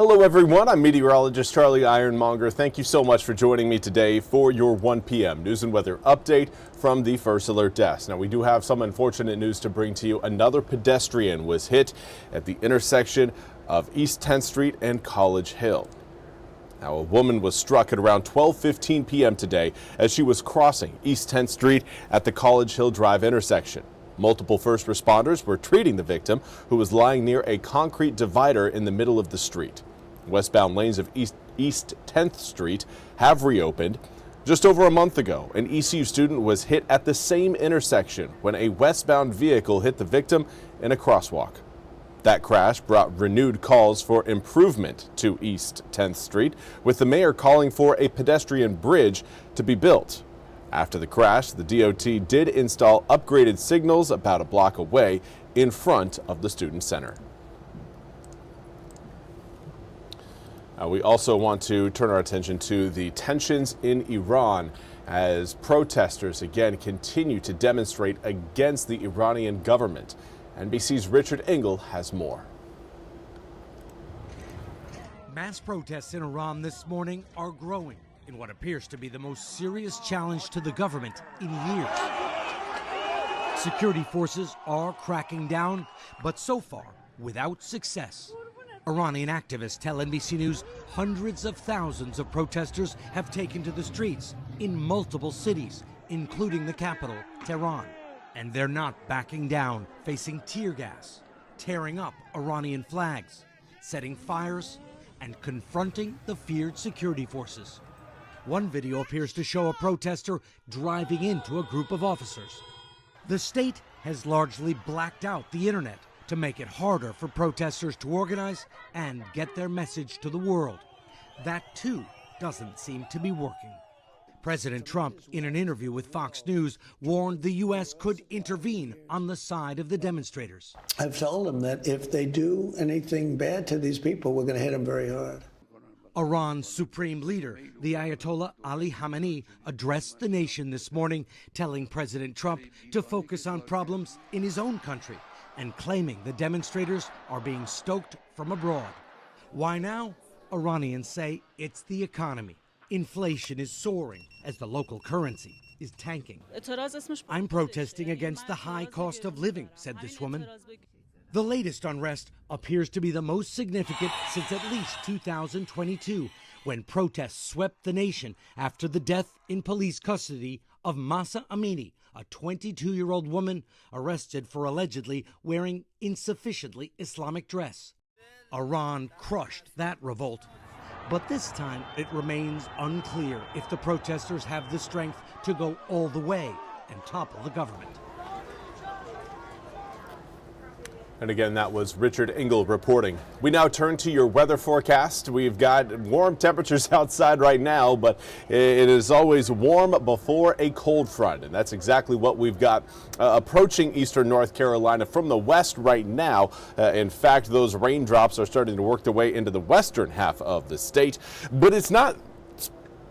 Hello everyone, I'm Meteorologist Charlie Ironmonger. Thank you so much for joining me today for your 1 p.m. news and weather update from the First Alert Desk. Now we do have some unfortunate news to bring to you. Another pedestrian was hit at the intersection of East 10th Street and College Hill. Now a woman was struck at around 12:15 p.m. today as she was crossing East 10th Street at the College Hill Drive intersection. Multiple first responders were treating the victim, who was lying near a concrete divider in the middle of the street. Westbound lanes of East 10th Street have reopened. Just over a month ago, an ECU student was hit at the same intersection when a westbound vehicle hit the victim in a crosswalk. That crash brought renewed calls for improvement to East 10th Street, with the mayor calling for a pedestrian bridge to be built. After the crash, the DOT did install upgraded signals about a block away in front of the student center. We also want to turn our attention to the tensions in Iran as protesters again continue to demonstrate against the Iranian government. NBC's Richard Engel has more. Mass protests in Iran this morning are growing in what appears to be the most serious challenge to the government in years. Security forces are cracking down, but so far without success. Iranian activists tell NBC News hundreds of thousands of protesters have taken to the streets in multiple cities, including the capital, Tehran. And they're not backing down, facing tear gas, tearing up Iranian flags, setting fires, and confronting the feared security forces. One video appears to show a protester driving into a group of officers. The state has largely blacked out the internet to make it harder for protesters to organize and get their message to the world. That, too, doesn't seem to be working. President Trump, in an interview with Fox News, warned the U.S. could intervene on the side of the demonstrators. I've told them that if they do anything bad to these people, we're going to hit them very hard. Iran's supreme leader, the Ayatollah Ali Khamenei, addressed the nation this morning, telling President Trump to focus on problems in his own country and claiming the demonstrators are being stoked from abroad. Why now? Iranians say it's the economy. Inflation is soaring as the local currency is tanking. I'm protesting against the high cost of living, said this woman. The latest unrest appears to be the most significant since at least 2022, when protests swept the nation after the death in police custody of Mahsa Amini, a 22-year-old woman arrested for allegedly wearing insufficiently Islamic dress. Iran crushed that revolt. But this time, it remains unclear if the protesters have the strength to go all the way and topple the government. And again, that was Richard Engel reporting. We now turn to your weather forecast. We've got warm temperatures outside right now, but it is always warm before a cold front. And that's exactly what we've got approaching eastern North Carolina from the west right now. In fact, those raindrops are starting to work their way into the western half of the state. But it's not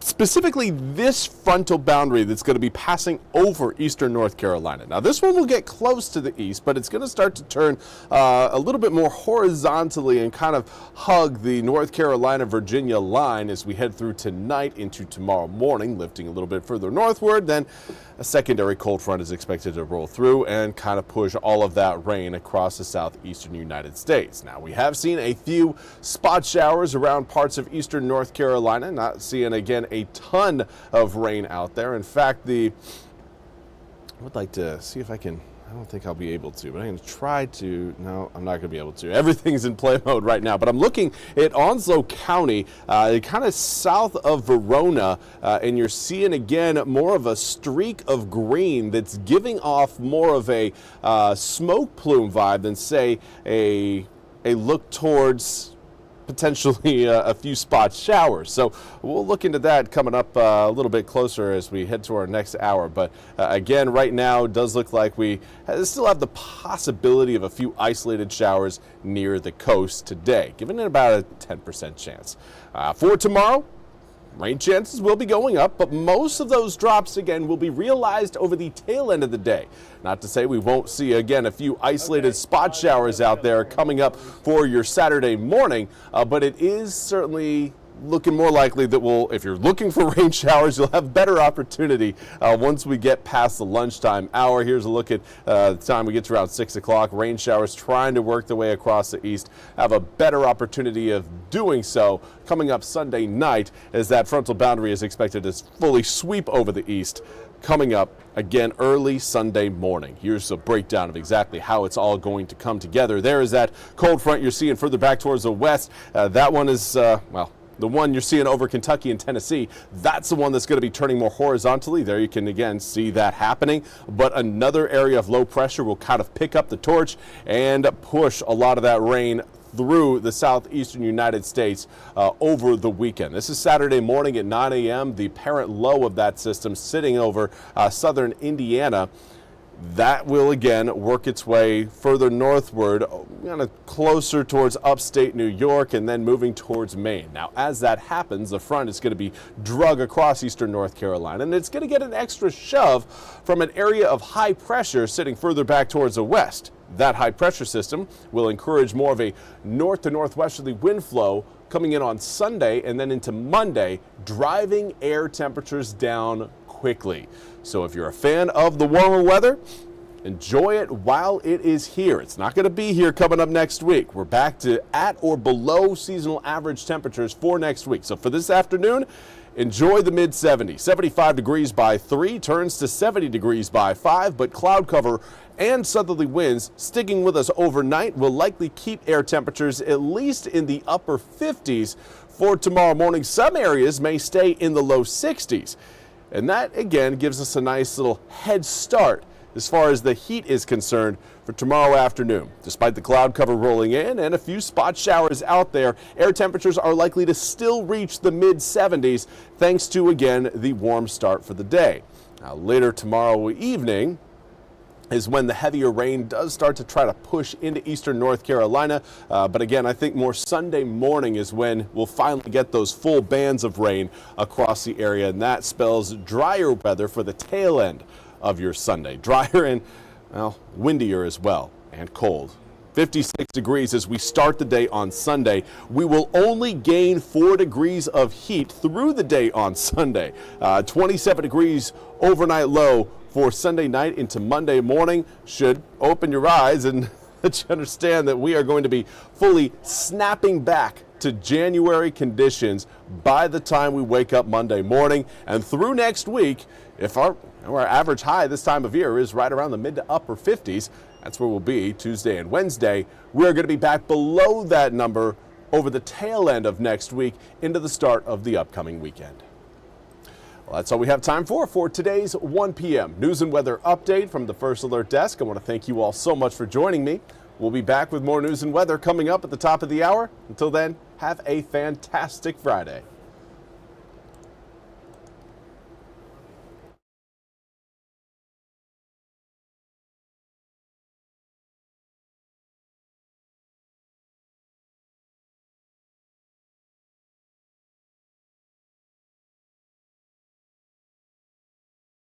specifically this frontal boundary that's going to be passing over eastern North Carolina. Now this one will get close to the east, but it's going to start to turn a little bit more horizontally and kind of hug the North Carolina-Virginia line as we head through tonight into tomorrow morning, lifting a little bit further northward. Then a secondary cold front is expected to roll through and kind of push all of that rain across the southeastern United States. Now we have seen a few spot showers around parts of eastern North Carolina, not seeing again a ton of rain out there. In fact, I would like to see if I can, I don't think I'll be able to, but I'm going to try to. No, I'm not going to be able to. Everything's in play mode right now, but I'm looking at Onslow County, kind of south of Verona, and you're seeing again more of a streak of green that's giving off more of a smoke plume vibe than, say, a look towards potentially a few spot showers. So we'll look into that coming up a little bit closer as we head to our next hour. But again, right now it does look like we still have the possibility of a few isolated showers near the coast today, giving it about a 10% chance. For tomorrow, rain chances will be going up, but most of those drops, again, will be realized over the tail end of the day. Not to say we won't see, again, a few isolated spot showers out there coming up for your Saturday morning, but it is certainly looking more likely that if you're looking for rain showers, you'll have better opportunity once we get past the lunchtime hour. Here's a look at the time we get to around 6 o'clock. Rain showers trying to work their way across the east. Have a better opportunity of doing so coming up Sunday night, as that frontal boundary is expected to fully sweep over the east. Coming up again early Sunday morning. Here's a breakdown of exactly how it's all going to come together. There is that cold front you're seeing further back towards the west. That one is, the one you're seeing over Kentucky and Tennessee, that's the one that's going to be turning more horizontally. There you can again see that happening. But another area of low pressure will kind of pick up the torch and push a lot of that rain through the southeastern United States over the weekend. This is Saturday morning at 9 a.m. The parent low of that system sitting over southern Indiana. That will again work its way further northward, kind of closer towards upstate New York and then moving towards Maine. Now, as that happens, the front is going to be drug across eastern North Carolina, and it's going to get an extra shove from an area of high pressure sitting further back towards the west. That high pressure system will encourage more of a north to northwesterly wind flow coming in on Sunday and then into Monday, driving air temperatures down quickly. So if you're a fan of the warmer weather, enjoy it while it is here. It's not going to be here coming up next week. We're back to at or below seasonal average temperatures for next week. So for this afternoon, enjoy the mid 70s. 75 degrees by 3 turns to 70 degrees by 5, but cloud cover and southerly winds sticking with us overnight will likely keep air temperatures at least in the upper 50s for tomorrow morning. Some areas may stay in the low 60s. And that, again, gives us a nice little head start as far as the heat is concerned for tomorrow afternoon. Despite the cloud cover rolling in and a few spot showers out there, air temperatures are likely to still reach the mid-70s thanks to, again, the warm start for the day. Now, later tomorrow evening is when the heavier rain does start to try to push into eastern North Carolina. But again, I think more Sunday morning is when we'll finally get those full bands of rain across the area, and that spells drier weather for the tail end of your Sunday. Drier and, well, windier as well, and cold. 56 degrees as we start the day on Sunday. We will only gain 4 degrees of heat through the day on Sunday. 27 degrees overnight low for Sunday night into Monday morning. Should open your eyes and let you understand that we are going to be fully snapping back to January conditions by the time we wake up Monday morning. And through next week, if our average high this time of year is right around the mid to upper 50s, that's where we'll be Tuesday and Wednesday. We're going to be back below that number over the tail end of next week into the start of the upcoming weekend. Well, that's all we have time for today's 1 p.m. news and weather update from the First Alert Desk. I want to thank you all so much for joining me. We'll be back with more news and weather coming up at the top of the hour. Until then, have a fantastic Friday.